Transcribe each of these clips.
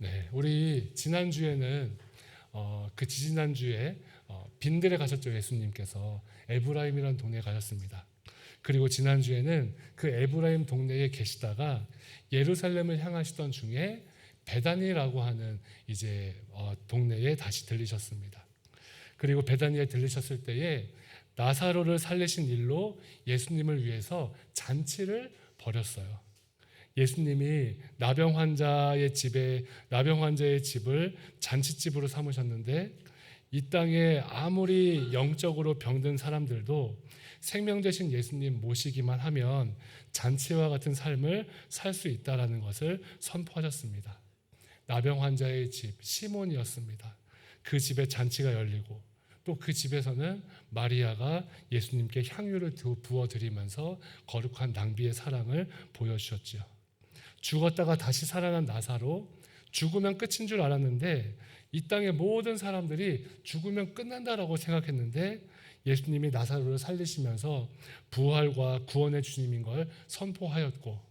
네, 우리 지난주에는 그 지지난주에 빈들에 가셨죠. 예수님께서 에브라임이라는 동네에 가셨습니다. 그리고 지난주에는 그 에브라임 동네에 계시다가 예루살렘을 향하시던 중에 베다니라고 하는 이제 동네에 다시 들리셨습니다. 그리고 베다니에 들리셨을 때에 나사로를 살리신 일로 예수님을 위해서 잔치를 벌였어요. 예수님이 나병 환자의 집을 잔치집으로 삼으셨는데 이 땅에 아무리 영적으로 병든 사람들도 생명 되신 예수님 모시기만 하면 잔치와 같은 삶을 살 수 있다라는 것을 선포하셨습니다. 나병 환자의 집 시몬이었습니다. 그 집에 잔치가 열리고 또 그 집에서는 마리아가 예수님께 향유를 부어드리면서 거룩한 낭비의 사랑을 보여주셨죠. 죽었다가 다시 살아난 나사로, 죽으면 끝인 줄 알았는데 이 땅의 모든 사람들이 죽으면 끝난다라고 생각했는데 예수님이 나사로를 살리시면서 부활과 구원의 주님인 걸 선포하였고,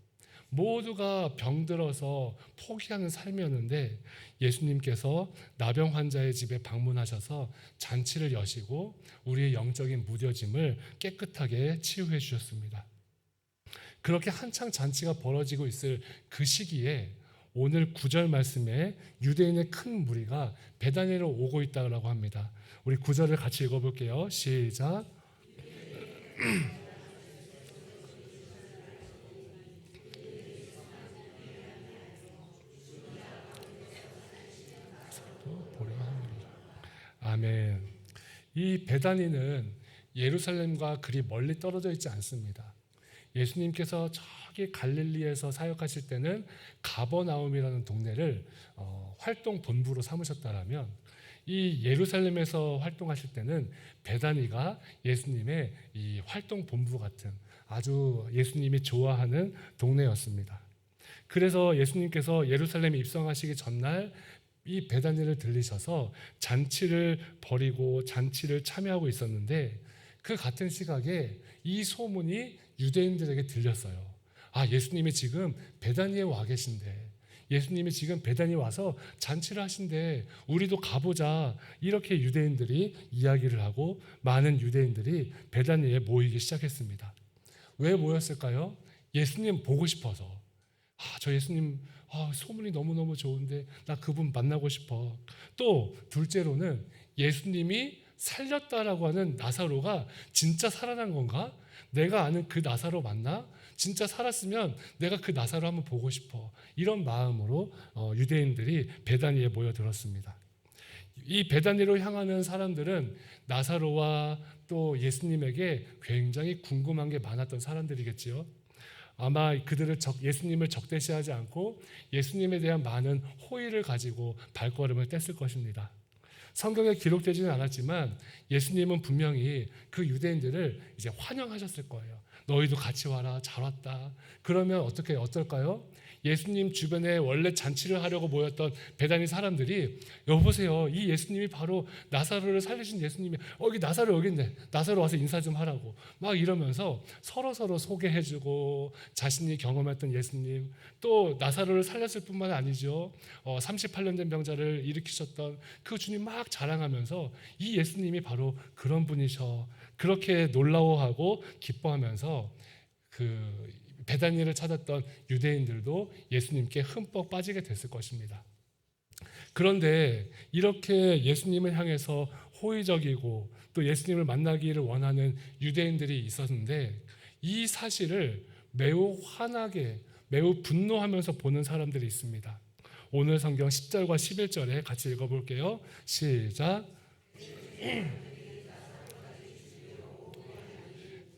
모두가 병들어서 포기하는 삶이었는데 예수님께서 나병 환자의 집에 방문하셔서 잔치를 여시고 우리의 영적인 무뎌짐을 깨끗하게 치유해 주셨습니다. 그렇게 한창 잔치가 벌어지고 있을 그 시기에 오늘 9절 말씀에 유대인의 큰 무리가 베다니로 오고 있다고 합니다. 우리 9절을 같이 읽어볼게요. 시작. 아멘. 이 베다니는 예루살렘과 그리 멀리 떨어져 있지 않습니다. 예수님께서 저기 갈릴리에서 사역하실 때는 가버나움이라는 동네를 활동 본부로 삼으셨다면 이 예루살렘에서 활동하실 때는 베다니가 예수님의 이 활동 본부 같은 아주 예수님이 좋아하는 동네였습니다. 그래서 예수님께서 예루살렘에 입성하시기 전날 이 베다니를 들리셔서 잔치를 벌이고 잔치를 참여하고 있었는데 그 같은 시각에 이 소문이 유대인들에게 들렸어요. 아, 예수님이 지금 베다니에 와 계신데, 예수님이 지금 베다니에 와서 잔치를 하신대, 우리도 가보자. 이렇게 유대인들이 이야기를 하고 많은 유대인들이 베다니에 모이기 시작했습니다. 왜 모였을까요? 예수님 보고 싶어서. 저 예수님 소문이 너무너무 좋은데 나 그분 만나고 싶어. 또 둘째로는 예수님이 살렸다라고 하는 나사로가 진짜 살아난 건가? 내가 아는 그 나사로 맞나? 진짜 살았으면 내가 그 나사로 한번 보고 싶어. 이런 마음으로 유대인들이 베다니에 모여들었습니다. 이 베다니로 향하는 사람들은 나사로와 또 예수님에게 굉장히 궁금한 게 많았던 사람들이겠지요. 아마 그들을 예수님을 적대시하지 않고 예수님에 대한 많은 호의를 가지고 발걸음을 뗐을 것입니다. 성경에 기록되지는 않았지만 예수님은 분명히 그 유대인들을 이제 환영하셨을 거예요. 너희도 같이 와라. 잘 왔다. 그러면 어떨까요? 예수님 주변에 원래 잔치를 하려고 모였던 베다니 사람들이 여보세요. 이 예수님이 바로 나사로를 살리신 예수님이 여기 나사로 여기 있네. 나사로 와서 인사 좀 하라고. 막 이러면서 서로 소개해주고 자신이 경험했던 예수님 또 나사로를 살렸을 뿐만 아니죠. 38년 된 병자를 일으키셨던 그 주님 막 자랑하면서 이 예수님이 바로 그런 분이셔. 그렇게 놀라워하고 기뻐하면서 그 베다니를 찾았던 유대인들도 예수님께 흠뻑 빠지게 됐을 것입니다. 그런데 이렇게 예수님을 향해서 호의적이고 또 예수님을 만나기를 원하는 유대인들이 있었는데 이 사실을 매우 화나게 매우 분노하면서 보는 사람들이 있습니다. 오늘 성경 10절과 11절에 같이 읽어볼게요. 시작.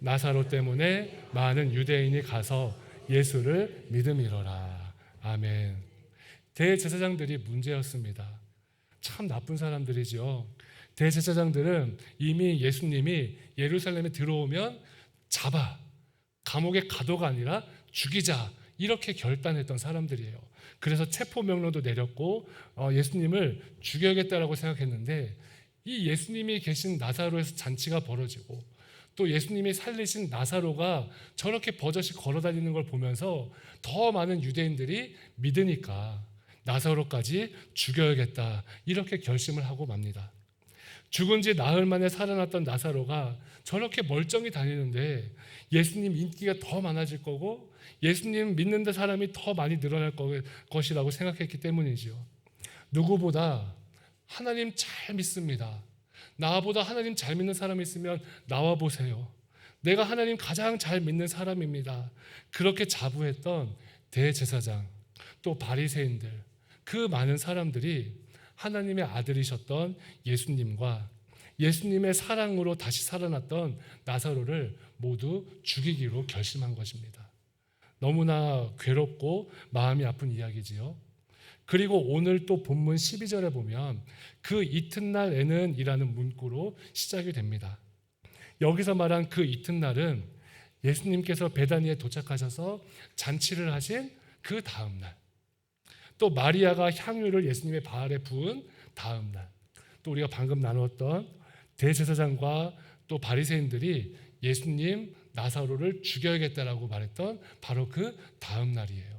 나사로 때문에 많은 유대인이 가서 예수를 믿음이로라. 아멘. 대제사장들이 문제였습니다. 참 나쁜 사람들이죠. 대제사장들은 이미 예수님이 예루살렘에 들어오면 잡아, 감옥에 가도가 아니라 죽이자 이렇게 결단했던 사람들이에요. 그래서 체포명령도 내렸고 예수님을 죽여야겠다라고 생각했는데 이 예수님이 계신 나사로에서 잔치가 벌어지고 또 예수님이 살리신 나사로가 저렇게 버젓이 걸어다니는 걸 보면서 더 많은 유대인들이 믿으니까 나사로까지 죽여야겠다 이렇게 결심을 하고 맙니다. 죽은 지 나흘 만에 살아났던 나사로가 저렇게 멀쩡히 다니는데 예수님 인기가 더 많아질 거고 예수님 믿는 데 사람이 더 많이 늘어날 것이라고 생각했기 때문이죠. 누구보다 하나님 잘 믿습니다. 나보다 하나님 잘 믿는 사람이 있으면 나와 보세요. 내가 하나님 가장 잘 믿는 사람입니다. 그렇게 자부했던 대제사장 또 바리새인들 그 많은 사람들이 하나님의 아들이셨던 예수님과 예수님의 사랑으로 다시 살아났던 나사로를 모두 죽이기로 결심한 것입니다. 너무나 괴롭고 마음이 아픈 이야기지요. 그리고 오늘 또 본문 12절에 보면 그 이튿날에는 이라는 문구로 시작이 됩니다. 여기서 말한 그 이튿날은 예수님께서 베다니에 도착하셔서 잔치를 하신 그 다음날, 또 마리아가 향유를 예수님의 발에 부은 다음날, 또 우리가 방금 나누었던 대제사장과 또 바리새인들이 예수님 나사로를 죽여야겠다라고 말했던 바로 그 다음날이에요.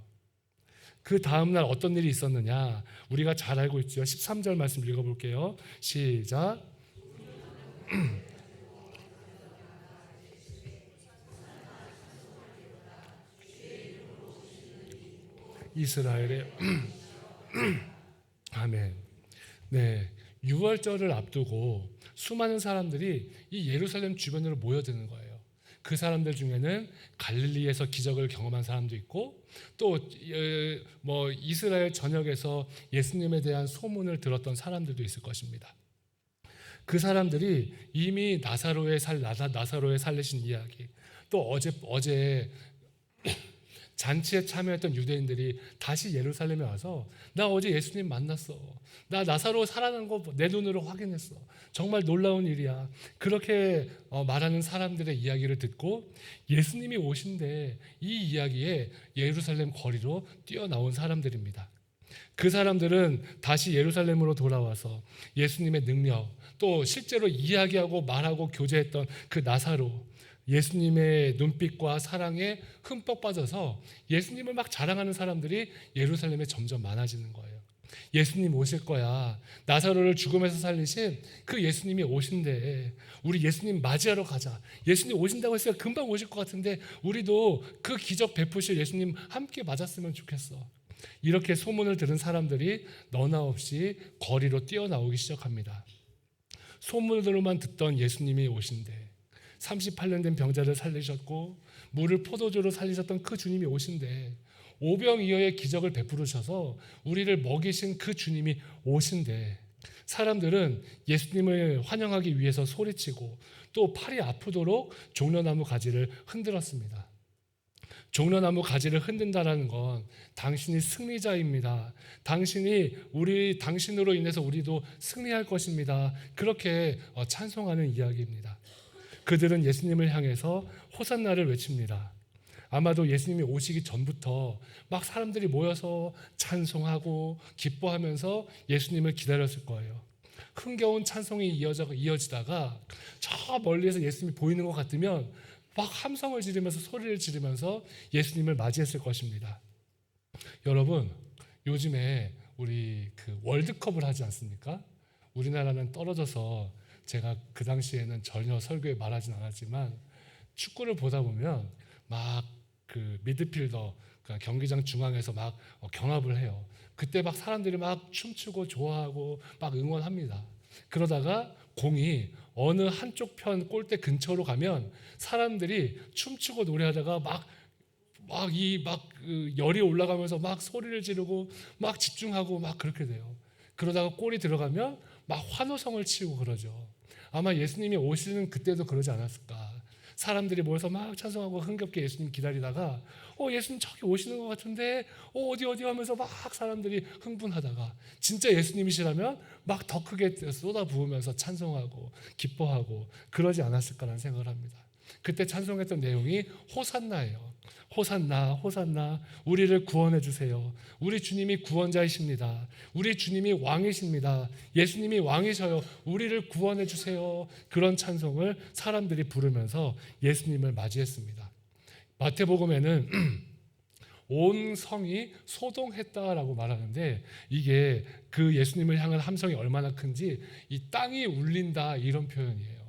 그 다음날 어떤 일이 있었느냐 우리가 잘 알고 있죠. 13절 말씀 읽어볼게요. 시작. 이스라엘의 아멘. 네, 유월절을 앞두고 수많은 사람들이 이 예루살렘 주변으로 모여드는 거예요. 그 사람들 중에는 갈릴리에서 기적을 경험한 사람도 있고 또 이스라엘 전역에서 예수님에 대한 소문을 들었던 사람들도 있을 것입니다. 그 사람들이 이미 나사로의 살리신 이야기, 또 어제 잔치에 참여했던 유대인들이 다시 예루살렘에 와서 나 어제 예수님 만났어. 나 나사로 살아난 거 내 눈으로 확인했어. 정말 놀라운 일이야. 그렇게 말하는 사람들의 이야기를 듣고 예수님이 오신데 이 이야기에 예루살렘 거리로 뛰어나온 사람들입니다. 그 사람들은 다시 예루살렘으로 돌아와서 예수님의 능력, 또 실제로 이야기하고 말하고 교제했던 그 나사로, 예수님의 눈빛과 사랑에 흠뻑 빠져서 예수님을 막 자랑하는 사람들이 예루살렘에 점점 많아지는 거예요. 예수님 오실 거야. 나사로를 죽음에서 살리신 그 예수님이 오신대. 우리 예수님 맞이하러 가자. 예수님 오신다고 했으니까 금방 오실 것 같은데 우리도 그 기적 베푸실 예수님 함께 맞았으면 좋겠어. 이렇게 소문을 들은 사람들이 너나 없이 거리로 뛰어나오기 시작합니다. 소문으로만 듣던 예수님이 오신대. 38년 된 병자를 살리셨고 물을 포도주로 살리셨던 그 주님이 오신대. 오병이어의 기적을 베푸르셔서 우리를 먹이신 그 주님이 오신대. 사람들은 예수님을 환영하기 위해서 소리치고 또 팔이 아프도록 종려나무 가지를 흔들었습니다. 종려나무 가지를 흔든다라는 건 당신이 승리자입니다. 당신으로 인해서 우리도 승리할 것입니다. 그렇게 찬송하는 이야기입니다. 그들은 예수님을 향해서 호산나를 외칩니다. 아마도 예수님이 오시기 전부터 막 사람들이 모여서 찬송하고 기뻐하면서 예수님을 기다렸을 거예요. 흥겨운 찬송이 이어지다가 저 멀리에서 예수님이 보이는 것 같으면 막 함성을 지르면서 소리를 지르면서 예수님을 맞이했을 것입니다. 여러분, 요즘에 우리 그 월드컵을 하지 않습니까? 우리나라는 떨어져서 제가 그 당시에는 전혀 설교에 말하진 않았지만 축구를 보다 보면 막 그 미드필더 그러니까 경기장 중앙에서 막 경합을 해요. 그때 막 사람들이 막 춤추고 좋아하고 막 응원합니다. 그러다가 공이 어느 한쪽 편 골대 근처로 가면 사람들이 춤추고 노래하다가 그 열이 올라가면서 막 소리를 지르고 막 집중하고 막 그렇게 돼요. 그러다가 골이 들어가면 막 환호성을 치고 그러죠. 아마 예수님이 오시는 그때도 그러지 않았을까. 사람들이 모여서 막 찬송하고 흥겹게 예수님 기다리다가 예수님 저기 오시는 것 같은데 어디 하면서 막 사람들이 흥분하다가 진짜 예수님이시라면 막 더 크게 쏟아부으면서 찬송하고 기뻐하고 그러지 않았을까라는 생각을 합니다. 그때 찬송했던 내용이 호산나예요. 호산나 호산나 우리를 구원해 주세요. 우리 주님이 구원자이십니다. 우리 주님이 왕이십니다. 예수님이 왕이셔요. 우리를 구원해 주세요. 그런 찬송을 사람들이 부르면서 예수님을 맞이했습니다. 마태복음에는 온 성이 소동했다라고 말하는데, 이게 그 예수님을 향한 함성이 얼마나 큰지 이 땅이 울린다 이런 표현이에요.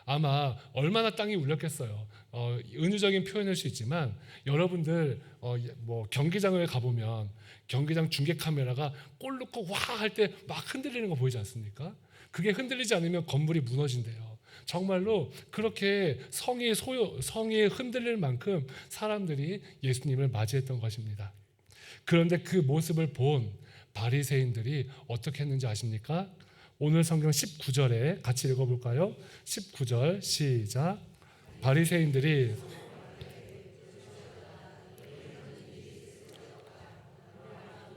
아마 얼마나 땅이 울렸겠어요. 은유적인 표현일 수 있지만 여러분들 뭐 경기장을 가보면 경기장 중계 카메라가 골 넣고 와 할 때 막 흔들리는 거 보이지 않습니까? 그게 흔들리지 않으면 건물이 무너진대요. 정말로 그렇게 성이 흔들릴 만큼 사람들이 예수님을 맞이했던 것입니다. 그런데 그 모습을 본 바리새인들이 어떻게 했는지 아십니까? 오늘 성경 19절에 같이 읽어볼까요? 19절 시작. 바리새인들이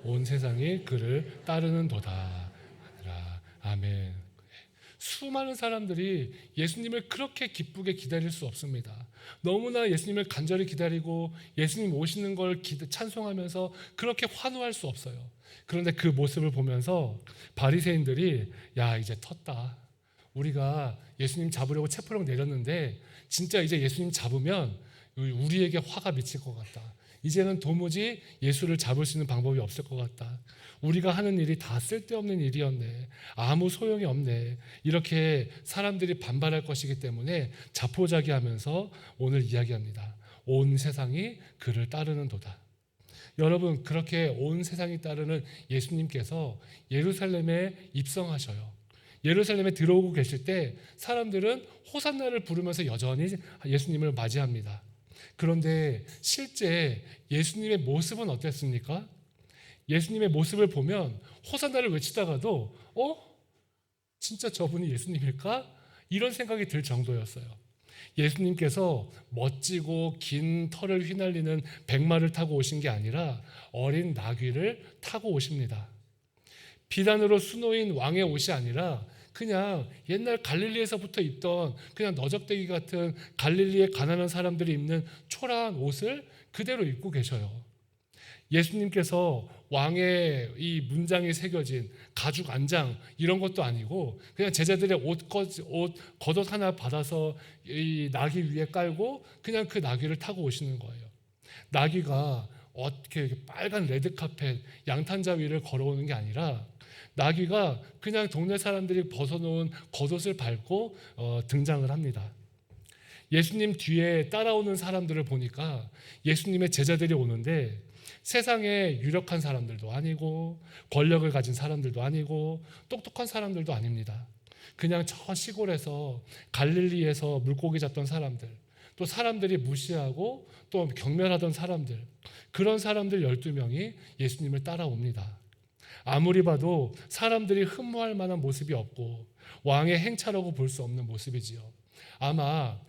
온 세상이 그를 따르는도다. 아멘. 수많은 사람들이 예수님을 그렇게 기쁘게 기다릴 수 없습니다. 너무나 예수님을 간절히 기다리고 예수님 오시는 걸 찬송하면서 그렇게 환호할 수 없어요. 그런데 그 모습을 보면서 바리새인들이 야, 이제 텄다. 우리가 예수님 잡으려고 체포령 내렸는데 진짜 이제 예수님 잡으면 우리에게 화가 미칠 것 같다. 이제는 도무지 예수를 잡을 수 있는 방법이 없을 것 같다. 우리가 하는 일이 다 쓸데없는 일이었네. 아무 소용이 없네. 이렇게 사람들이 반발할 것이기 때문에 자포자기하면서 오늘 이야기합니다. 온 세상이 그를 따르는도다. 여러분, 그렇게 온 세상이 따르는 예수님께서 예루살렘에 입성하셔요. 예루살렘에 들어오고 계실 때 사람들은 호산나를 부르면서 여전히 예수님을 맞이합니다. 그런데 실제 예수님의 모습은 어땠습니까? 예수님의 모습을 보면 호산나를 외치다가도 진짜 저분이 예수님일까? 이런 생각이 들 정도였어요. 예수님께서 멋지고 긴 털을 휘날리는 백마를 타고 오신 게 아니라 어린 나귀를 타고 오십니다. 비단으로 수놓인 왕의 옷이 아니라 그냥 옛날 갈릴리에서부터 입던 그냥 너적대기 같은 갈릴리의 가난한 사람들이 입는 초라한 옷을 그대로 입고 계셔요. 예수님께서 왕의 이 문장이 새겨진 가죽 안장 이런 것도 아니고 그냥 제자들의 옷 겉옷 하나 받아서 이 나귀 위에 깔고 그냥 그 나귀를 타고 오시는 거예요. 나귀가 어떻게 이렇게 빨간 레드카펫 양탄자 위를 걸어오는 게 아니라 나귀가 그냥 동네 사람들이 벗어놓은 겉옷을 밟고 등장을 합니다. 예수님 뒤에 따라오는 사람들을 보니까 예수님의 제자들이 오는데 세상에 유력한 사람들도 아니고 권력을 가진 사람들도 아니고 똑똑한 사람들도 아닙니다. 그냥 저 시골에서 갈릴리에서 물고기 잡던 사람들, 또 사람들이 무시하고 또 경멸하던 사람들, 그런 사람들 12명이 예수님을 따라옵니다. 아무리 봐도 사람들이 흠모할 만한 모습이 없고 왕의 행차라고 볼 수 없는 모습이지요. 아마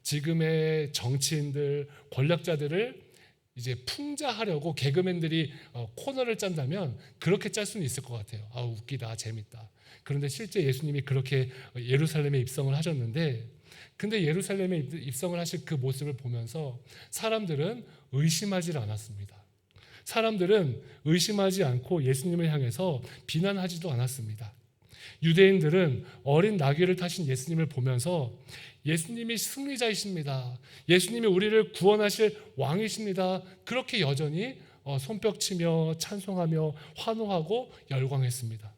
지금의 정치인들, 권력자들을 이제 풍자하려고 개그맨들이 코너를 짠다면 그렇게 짤 수는 있을 것 같아요. 웃기다, 재밌다. 그런데 실제 예수님이 그렇게 예루살렘에 입성을 하셨는데, 근데 예루살렘에 입성을 하실 그 모습을 보면서 사람들은 의심하지 않았습니다. 사람들은 의심하지 않고 예수님을 향해서 비난하지도 않았습니다. 유대인들은 어린 나귀를 타신 예수님을 보면서 예수님이 승리자이십니다. 예수님이 우리를 구원하실 왕이십니다. 그렇게 여전히 손뼉치며 찬송하며 환호하고 열광했습니다.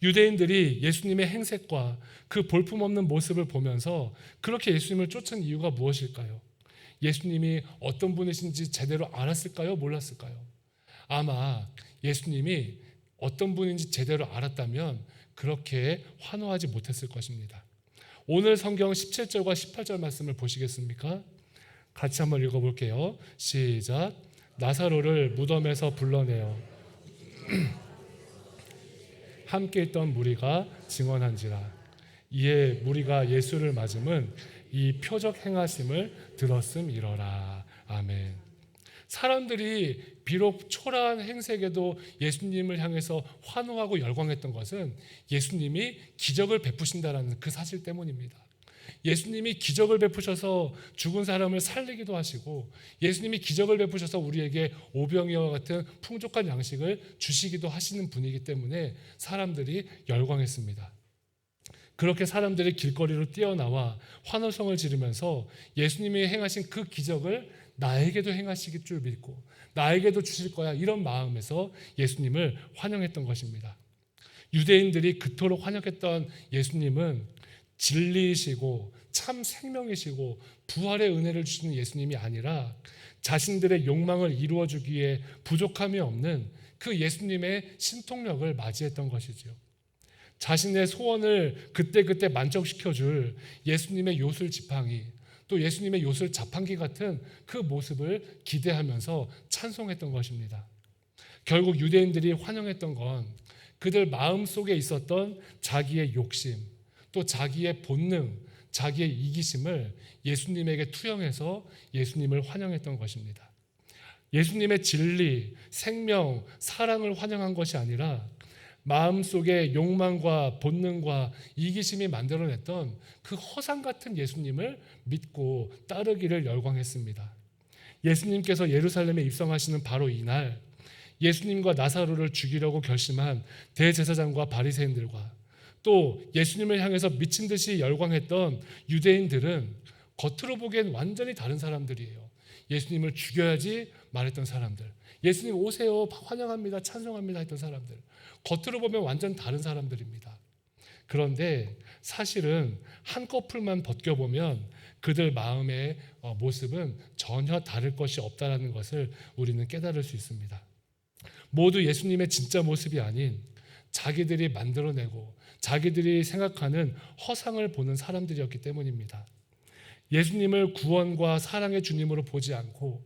유대인들이 예수님의 행색과 그 볼품없는 모습을 보면서 그렇게 예수님을 쫓은 이유가 무엇일까요? 예수님이 어떤 분이신지 제대로 알았을까요? 몰랐을까요? 아마 예수님이 어떤 분인지 제대로 알았다면 그렇게 환호하지 못했을 것입니다. 오늘 성경 17절과 18절 말씀을 보시겠습니까? 같이 한번 읽어볼게요. 시작. 나사로를 무덤에서 불러내어 함께 있던 무리가 증언한지라. 이에 무리가 예수를 맞음은 이 표적 행하심을 들었음이러라. 아멘. 사람들이 비록 초라한 행색에도 예수님을 향해서 환호하고 열광했던 것은 예수님이 기적을 베푸신다라는 그 사실 때문입니다. 예수님이 기적을 베푸셔서 죽은 사람을 살리기도 하시고 예수님이 기적을 베푸셔서 우리에게 오병이와 같은 풍족한 양식을 주시기도 하시는 분이기 때문에 사람들이 열광했습니다. 그렇게 사람들이 길거리로 뛰어나와 환호성을 지르면서 예수님이 행하신 그 기적을 나에게도 행하실 줄 믿고 나에게도 주실 거야, 이런 마음에서 예수님을 환영했던 것입니다. 유대인들이 그토록 환영했던 예수님은 진리이시고 참 생명이시고 부활의 은혜를 주시는 예수님이 아니라 자신들의 욕망을 이루어주기 위해 부족함이 없는 그 예수님의 신통력을 맞이했던 것이지요. 자신의 소원을 그때그때 만족시켜줄 예수님의 요술 지팡이, 또 예수님의 요술 자판기 같은 그 모습을 기대하면서 찬송했던 것입니다. 결국 유대인들이 환영했던 건 그들 마음속에 있었던 자기의 욕심, 또 자기의 본능, 자기의 이기심을 예수님에게 투영해서 예수님을 환영했던 것입니다. 예수님의 진리, 생명, 사랑을 환영한 것이 아니라 마음속에 욕망과 본능과 이기심이 만들어냈던 그 허상 같은 예수님을 믿고 따르기를 열광했습니다. 예수님께서 예루살렘에 입성하시는 바로 이날, 예수님과 나사로를 죽이려고 결심한 대제사장과 바리새인들과 또 예수님을 향해서 미친 듯이 열광했던 유대인들은 겉으로 보기엔 완전히 다른 사람들이에요. 예수님을 죽여야지 말했던 사람들, 예수님 오세요, 환영합니다, 찬송합니다 했던 사람들, 겉으로 보면 완전 다른 사람들입니다. 그런데 사실은 한꺼풀만 벗겨보면 그들 마음의 모습은 전혀 다를 것이 없다는 것을 우리는 깨달을 수 있습니다. 모두 예수님의 진짜 모습이 아닌 자기들이 만들어내고 자기들이 생각하는 허상을 보는 사람들이었기 때문입니다. 예수님을 구원과 사랑의 주님으로 보지 않고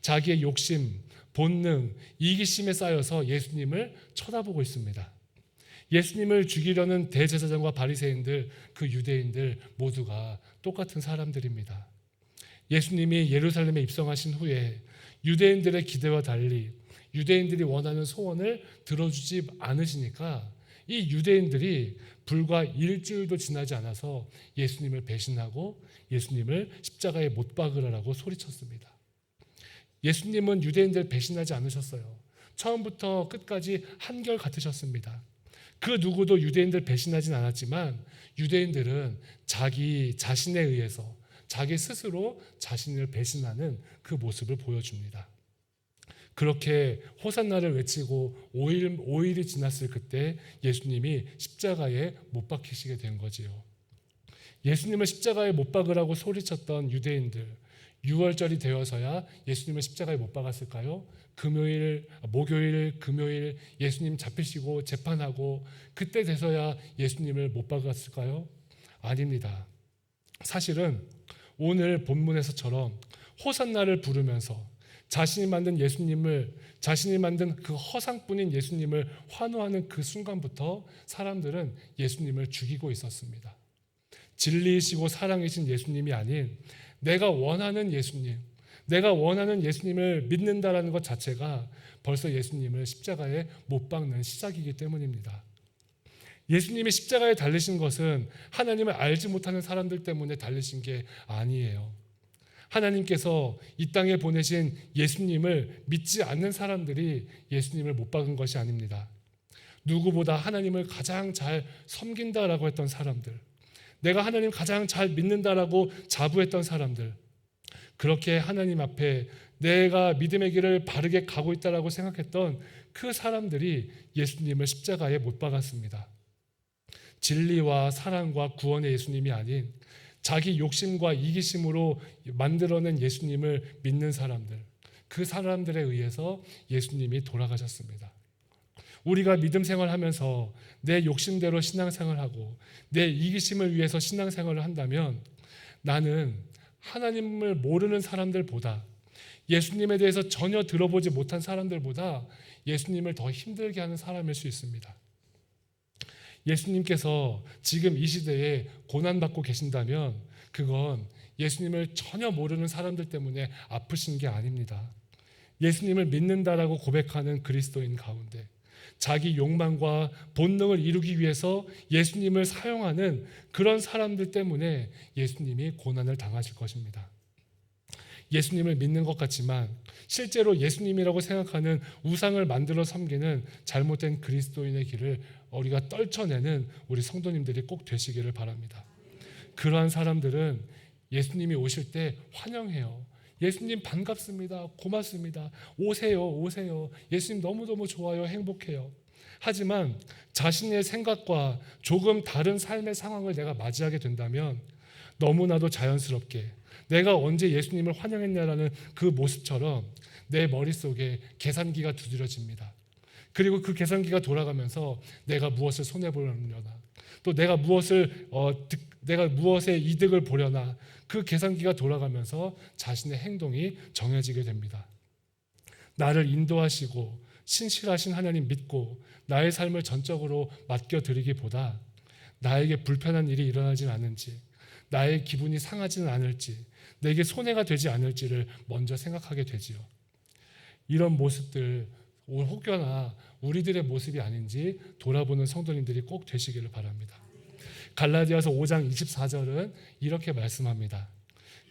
자기의 욕심, 본능, 이기심에 쌓여서 예수님을 쳐다보고 있습니다. 예수님을 죽이려는 대제사장과 바리새인들, 그 유대인들 모두가 똑같은 사람들입니다. 예수님이 예루살렘에 입성하신 후에 유대인들의 기대와 달리 유대인들이 원하는 소원을 들어주지 않으시니까 이 유대인들이 불과 일주일도 지나지 않아서 예수님을 배신하고 예수님을 십자가에 못 박으라고 소리쳤습니다. 예수님은 유대인들 배신하지 않으셨어요. 처음부터 끝까지 한결 같으셨습니다. 그 누구도 유대인들 배신하진 않았지만 유대인들은 자기 자신에 의해서 자기 스스로 자신을 배신하는 그 모습을 보여줍니다. 그렇게 호산나를 외치고 5일이 지났을 그때 예수님이 십자가에 못 박히시게 된 거지요. 예수님을 십자가에 못 박으라고 소리쳤던 유대인들, 6월절이 되어서야 예수님을 십자가에 못 박았을까요? 목요일, 금요일 예수님 잡히시고 재판하고 그때 돼서야 예수님을 못 박았을까요? 아닙니다. 사실은 오늘 본문에서처럼 호산나를 부르면서 자신이 만든 그 허상뿐인 예수님을 환호하는 그 순간부터 사람들은 예수님을 죽이고 있었습니다. 진리이시고 사랑이신 예수님이 아닌 내가 원하는 예수님을 믿는다라는 것 자체가 벌써 예수님을 십자가에 못 박는 시작이기 때문입니다. 예수님이 십자가에 달리신 것은 하나님을 알지 못하는 사람들 때문에 달리신 게 아니에요. 하나님께서 이 땅에 보내신 예수님을 믿지 않는 사람들이 예수님을 못 박은 것이 아닙니다. 누구보다 하나님을 가장 잘 섬긴다라고 했던 사람들, 내가 하나님 가장 잘 믿는다라고 자부했던 사람들, 그렇게 하나님 앞에 내가 믿음의 길을 바르게 가고 있다라고 생각했던 그 사람들이 예수님을 십자가에 못 박았습니다. 진리와 사랑과 구원의 예수님이 아닌 자기 욕심과 이기심으로 만들어낸 예수님을 믿는 사람들, 그 사람들에 의해서 예수님이 돌아가셨습니다. 우리가 믿음 생활하면서 내 욕심대로 신앙생활하고 내 이기심을 위해서 신앙생활을 한다면 나는 하나님을 모르는 사람들보다, 예수님에 대해서 전혀 들어보지 못한 사람들보다 예수님을 더 힘들게 하는 사람일 수 있습니다. 예수님께서 지금 이 시대에 고난받고 계신다면 그건 예수님을 전혀 모르는 사람들 때문에 아프신 게 아닙니다. 예수님을 믿는다라고 고백하는 그리스도인 가운데 자기 욕망과 본능을 이루기 위해서 예수님을 사용하는 그런 사람들 때문에 예수님이 고난을 당하실 것입니다. 예수님을 믿는 것 같지만 실제로 예수님이라고 생각하는 우상을 만들어 섬기는 잘못된 그리스도인의 길을 우리가 떨쳐내는 우리 성도님들이 꼭 되시기를 바랍니다. 그러한 사람들은 예수님이 오실 때 환영해요. 예수님 반갑습니다. 고맙습니다. 오세요. 오세요. 예수님 너무너무 좋아요. 행복해요. 하지만 자신의 생각과 조금 다른 삶의 상황을 내가 맞이하게 된다면 너무나도 자연스럽게 내가 언제 예수님을 환영했냐라는 그 모습처럼 내 머릿속에 계산기가 두드려집니다. 그리고 그 계산기가 돌아가면서 내가 무엇을 손해보려나, 또 내가 무엇의 이득을 보려나, 그 계산기가 돌아가면서 자신의 행동이 정해지게 됩니다. 나를 인도하시고 신실하신 하나님 믿고 나의 삶을 전적으로 맡겨드리기보다 나에게 불편한 일이 일어나진 않은지, 나의 기분이 상하지는 않을지, 내게 손해가 되지 않을지를 먼저 생각하게 되지요. 이런 모습들 혹여나 우리들의 모습이 아닌지 돌아보는 성도님들이 꼭 되시기를 바랍니다. 갈라디아서 5장 24절은 이렇게 말씀합니다.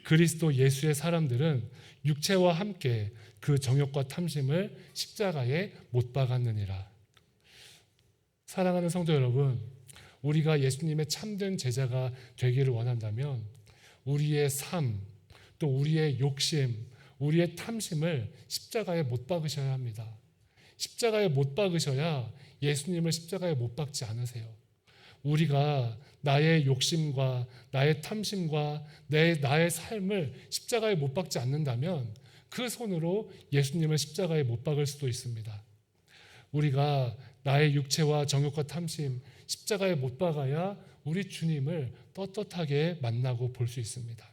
그리스도 예수의 사람들은 육체와 함께 그 정욕과 탐심을 십자가에 못 박았느니라. 사랑하는 성도 여러분, 우리가 예수님의 참된 제자가 되기를 원한다면 우리의 삶, 또 우리의 욕심, 우리의 탐심을 십자가에 못 박으셔야 합니다. 십자가에 못 박으셔야 예수님을 십자가에 못 박지 않으세요. 우리가 나의 욕심과 나의 탐심과 나의 삶을 십자가에 못 박지 않는다면 그 손으로 예수님을 십자가에 못 박을 수도 있습니다. 우리가 나의 육체와 정욕과 탐심 십자가에 못 박아야 우리 주님을 떳떳하게 만나고 볼 수 있습니다.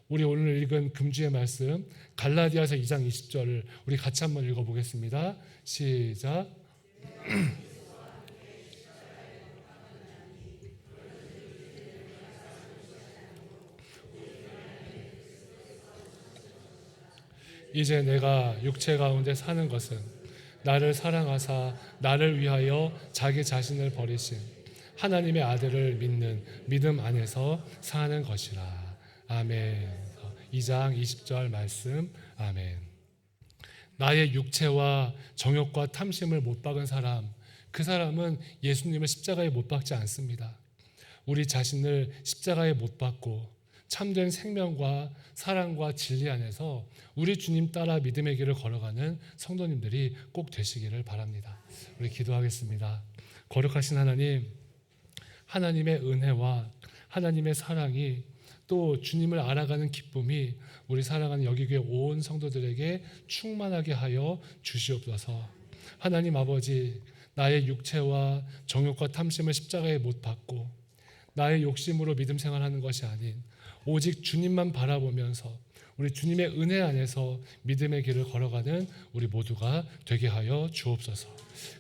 우리 오늘 읽은 금주의 말씀 갈라디아서 2장 20절을 우리 같이 한번 읽어보겠습니다. 시작. 이제 내가 육체 가운데 사는 것은 나를 사랑하사 나를 위하여 자기 자신을 버리신 하나님의 아들을 믿는 믿음 안에서 사는 것이라. 아멘. 2장 20절 말씀. 아멘. 나의 육체와 정욕과 탐심을 못 박은 사람, 그 사람은 예수님을 십자가에 못 박지 않습니다. 우리 자신을 십자가에 못 박고 참된 생명과 사랑과 진리 안에서 우리 주님 따라 믿음의 길을 걸어가는 성도님들이 꼭 되시기를 바랍니다. 우리 기도하겠습니다. 거룩하신 하나님, 하나님의 은혜와 하나님의 사랑이 또 주님을 알아가는 기쁨이 우리 사랑하는 여기교회 온 성도들에게 충만하게 하여 주시옵소서. 하나님 아버지, 나의 육체와 정욕과 탐심을 십자가에 못 박고 나의 욕심으로 믿음 생활하는 것이 아닌 오직 주님만 바라보면서 우리 주님의 은혜 안에서 믿음의 길을 걸어가는 우리 모두가 되게 하여 주옵소서.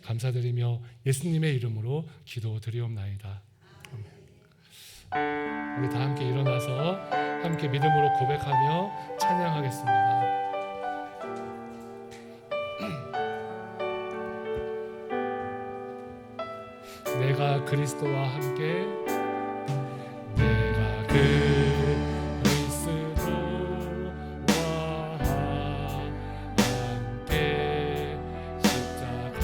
감사드리며 예수님의 이름으로 기도드리옵나이다. 우리 다 함께 일어나서 함께 믿음으로 고백하며 찬양하겠습니다. 내가 그리스도와 함께 내가 그리스도와 함께 십자가에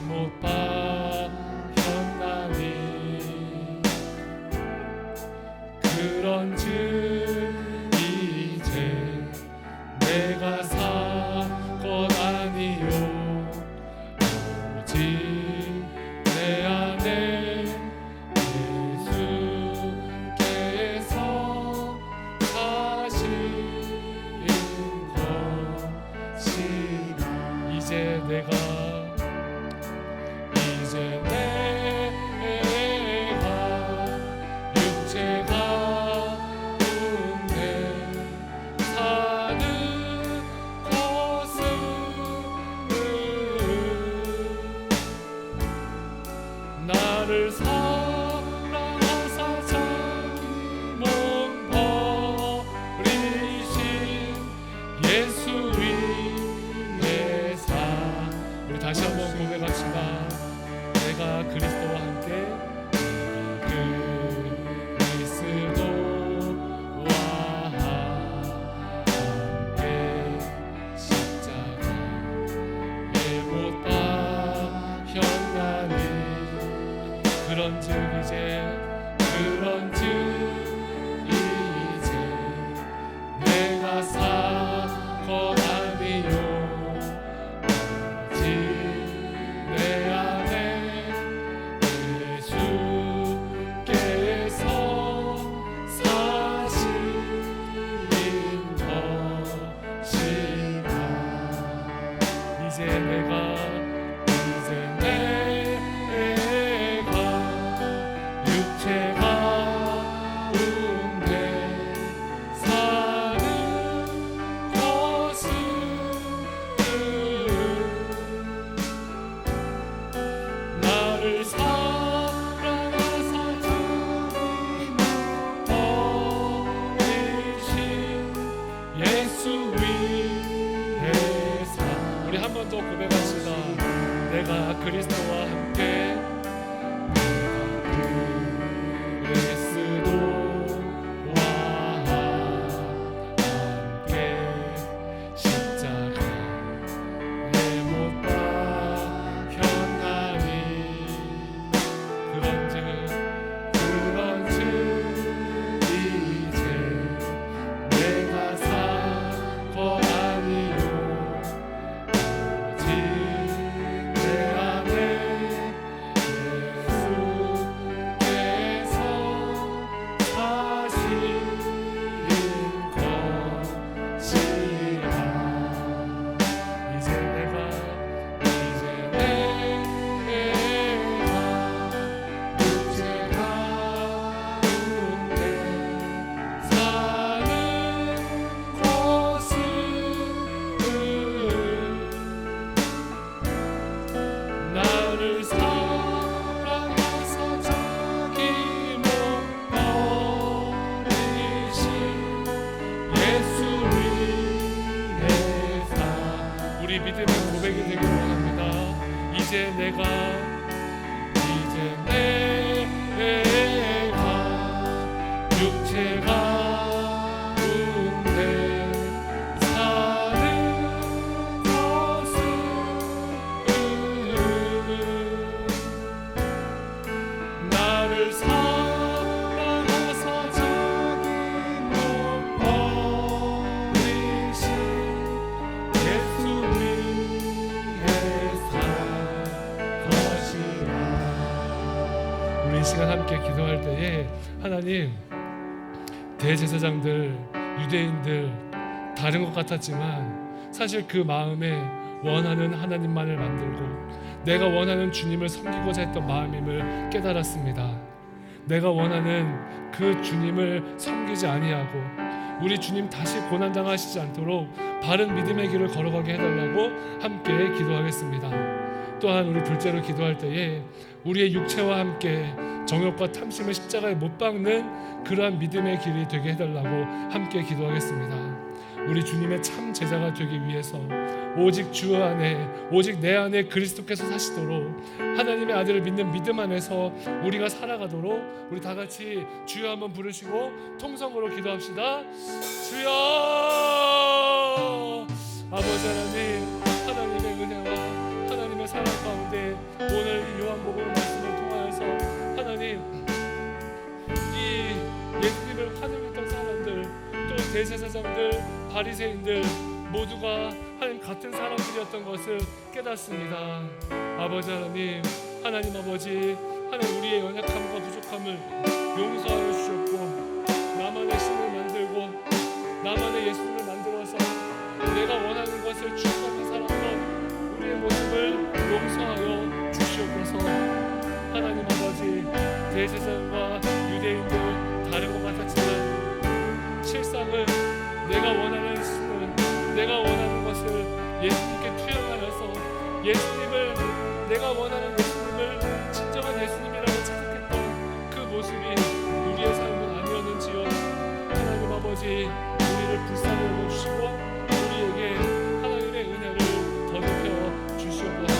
못 박혔나니 그런즉 이제 내가 살 것 아니요 오직 내 안에 예수께서 사시는 것이라. 이제 내가 육체가 이제 가운데 사는 것은 나를 사랑하사 자기 못 버리신 예수 위에 살 것이라. 우리 이 시간 함께 기도할 때에 하나님, 대제사장들, 유대인들 다른 것 같았지만 사실 그 마음에 원하는 하나님만을 만들고 내가 원하는 주님을 섬기고자 했던 마음임을 깨달았습니다. 내가 원하는 그 주님을 섬기지 아니하고 우리 주님 다시 고난당하시지 않도록 바른 믿음의 길을 걸어가게 해달라고 함께 기도하겠습니다. 또한 우리 둘째로 기도할 때에 우리의 육체와 함께 정욕과 탐심을 십자가에 못 박는 그러한 믿음의 길이 되게 해달라고 함께 기도하겠습니다. 우리 주님의 참 제자가 되기 위해서 오직 주 안에, 오직 내 안에 그리스도께서 사시도록 하나님의 아들을 믿는 믿음 안에서 우리가 살아가도록 우리 다 같이 주여 한번 부르시고 통성으로 기도합시다. 주여! 아버지 하나님, 하나님의 은혜와 하나님의 사랑 가운데 오늘 이 요한복음 말씀을 통하여서 하나님, 이 예수님을 환영했던 사람들, 또 대제사장들, 바리새인들 모두가 하나님 같은 사람들이었던 것을 깨닫습니다. 아버지 하나님, 하나님 아버지, 하나님 우리의 연약함과 부족함을 용서하여 주셨고 나만의 신을 만들고 나만의 예수님을 만들어서 내가 원하는 것을 추구하는 사람과 우리의 모습을 용서하여 주시옵소서. 하나님 아버지, 대제사장과 유대인들 다른 것 같았지만 실상은 내가 원하는 신을, 내가 원하는 것을 예수님께 투영하여서 예수님을, 내가 원하는 예수님을 진정한 예수님이라고 착각했던 그 모습이 우리의 삶은 아니었는지요. 하나님 아버지, 우리를 불쌍히 여겨주시고 우리에게 하나님의 은혜를 더 높여 주시옵소서.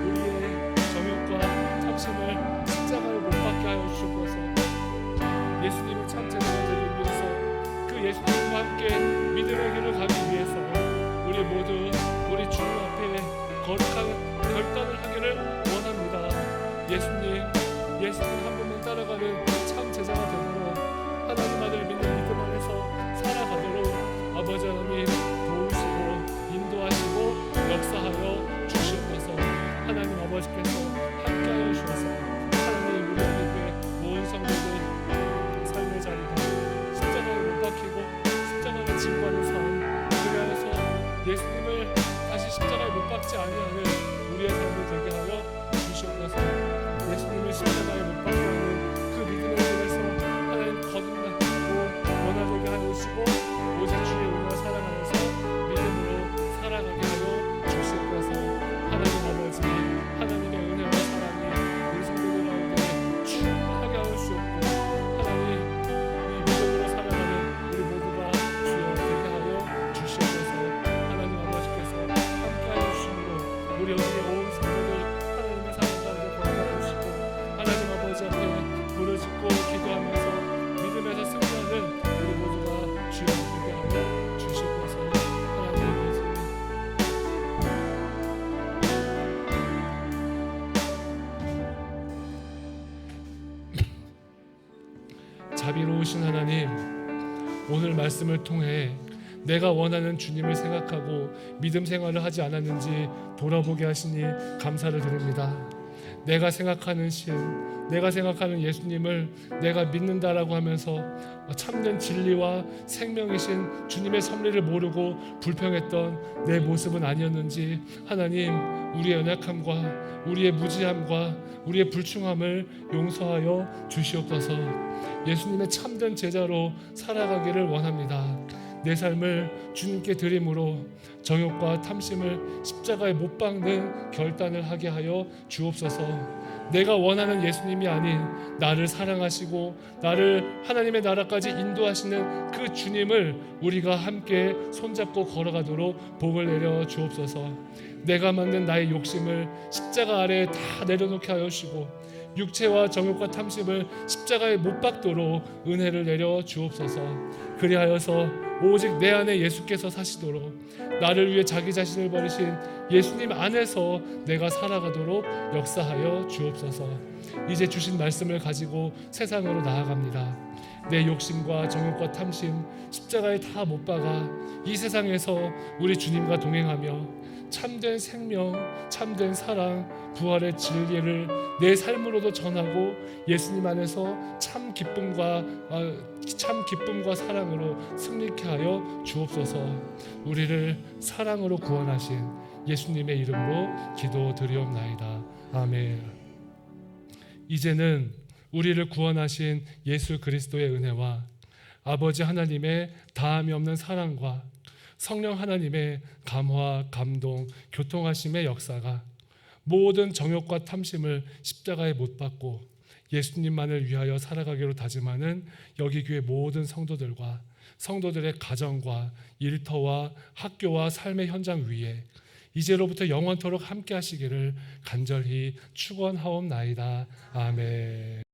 우리의 정욕과 탐심을 십자가에 못 박게 하여 주시옵소서. 예수님의 참 제자가 되기 위해서, 그 예수님과 함께 믿음의 길을 가기 위해서 우리 모두 우리 주님 앞에 거룩한 결단을 하기를 원합니다. 예수님 한 분만 따라가는 참 제자가 되도록 하나님 아들 믿는 믿음 안에서 살아가도록 아버지 하나님 도우시고 인도하시고 역사하여 주시옵소서. 하나님 아버지께서 함께하여 주셔서 하나님 우리 교회 모든 성도들 삶의 자리가 십자가에 못 박히고 십자가를 진과하는 삶, 그래서 예수님을 다시 십자가에 못 박지 아니하는 우리의 삶을 되게 하여 주시옵소서. 예수님을 십자가에 못 박게 하는 그 믿음의 길에서 하나님 거듭나고 원하되게 하시고 오직 주의 은혜와 사랑 안에서 믿음으로 살아가게 하여 주시옵소서. 하나님 아버지, 하나님의 은혜와 사랑이 우리 성도들 가운데 충만하게 하여 주시옵고 하나님 이 믿음으로 살아가는 우리 모두가 주여 되게 하여 주시옵소서. 하나님 아버지께서 함께하여 주시므로 우리 여기에 온 성도들 하나님의 사랑 가운데 건강하여 주시고 하나님 아버지 앞에 부르짖고 기도하면서 믿음에서 승리하는 우리 모두가 주여 되게 하여 주시옵소서. 하나님 아버지, 자비로우신 하나님, 오늘 말씀을 통해 내가 원하는 주님을 생각하고 믿음 생활을 하지 않았는지 돌아보게 하시니 감사를 드립니다. 내가 생각하는 신, 내가 생각하는 예수님을 내가 믿는다라고 하면서 참된 진리와 생명이신 주님의 섭리를 모르고 불평했던 내 모습은 아니었는지 하나님, 우리의 연약함과 우리의 무지함과 우리의 불충함을 용서하여 주시옵소서. 예수님의 참된 제자로 살아가기를 원합니다. 내 삶을 주님께 드림으로 정욕과 탐심을 십자가에 못 박는 결단을 하게 하여 주옵소서. 내가 원하는 예수님이 아닌 나를 사랑하시고 나를 하나님의 나라까지 인도하시는 그 주님을 우리가 함께 손잡고 걸어가도록 복을 내려 주옵소서. 내가 만든 나의 욕심을 십자가 아래에 다 내려놓게 하여 주시고 육체와 정욕과 탐심을 십자가에 못 박도록 은혜를 내려 주옵소서. 그리하여서 오직 내 안에 예수께서 사시도록 나를 위해 자기 자신을 버리신 예수님 안에서 내가 살아가도록 역사하여 주옵소서. 이제 주신 말씀을 가지고 세상으로 나아갑니다. 내 욕심과 정욕과 탐심 십자가에 다 못 박아 이 세상에서 우리 주님과 동행하며 참된 생명, 참된 사랑, 부활의 진리를 내 삶으로도 전하고 예수님 안에서 참 기쁨과 사랑으로 승리케 하여 주옵소서. 우리를 사랑으로 구원하신 예수님의 이름으로 기도드리옵나이다. 아멘. 이제는 우리를 구원하신 예수 그리스도의 은혜와 아버지 하나님의 다함이 없는 사랑과 성령 하나님의 감화, 감동, 교통하심의 역사가 모든 정욕과 탐심을 십자가에 못 박고 예수님만을 위하여 살아가기로 다짐하는 여기 교회 모든 성도들과 성도들의 가정과 일터와 학교와 삶의 현장 위에 이제로부터 영원토록 함께 하시기를 간절히 축원하옵나이다. 아멘.